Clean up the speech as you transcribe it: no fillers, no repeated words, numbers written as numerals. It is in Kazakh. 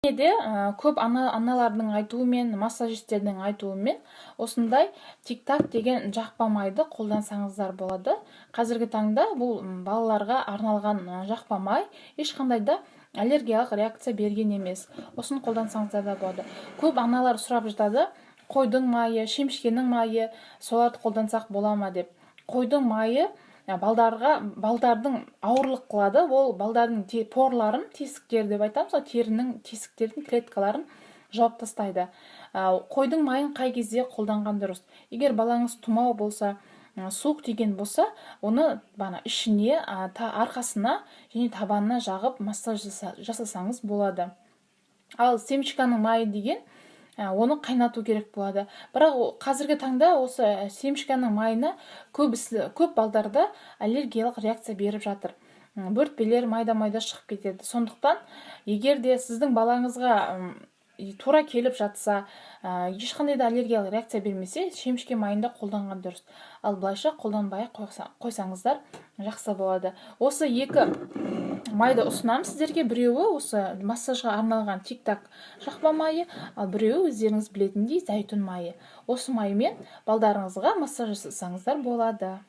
де көп аналардың айтуымен, массажистердің айтуымен осындай тик-так деген жақпа майды қолдансаңыздар болады. Қазіргі таңда бұл балаларға арналған жақпа май ешқандай да аллергиялық реакция берген емес. Осын қолдансаңыздар да болады. Көп аналар сұрап жатады, қойдың майы, шемішкенің майы, соларды қолдансақ бола ма деп. Қойдың майы балдардың ауырлық қылады, ол балдардың порларын, тесіктер деп айтамыз, терінің тесіктердің клеткаларын жауып тастайды. Қойдың майын қай кезде қолданған дұрыс? Егер балаңыз тұмау болса, суық тиген болса, оны ішіне, арқасына және табанына жағып массаж жасасаңыз болады. Ал семечканың майы деген оны қайнату керек болады. Бірақ қазіргі таңда осы семечканың майына көп балдарда аллергиялық реакция беріп жатыр. Бөртпелер майда-майда шығып кетеді. Сондықтан, егер де сіздің балаңызға тура келіп жатса, ешқандай да аллергиялық реакция бермесе, шемішке майында қолданған дұрыс. Ал былайша қолданбай қойсаңыздар жақсы болады. Осы екі майды ұсынамын сіздерге. Біреуі осы массажға арналған тик-так жақпа майы, ал біреуі өздеріңіз білетіндей зәйтүн майы. Осы маймен балдарыңызға массаж жасасаңыздар болады.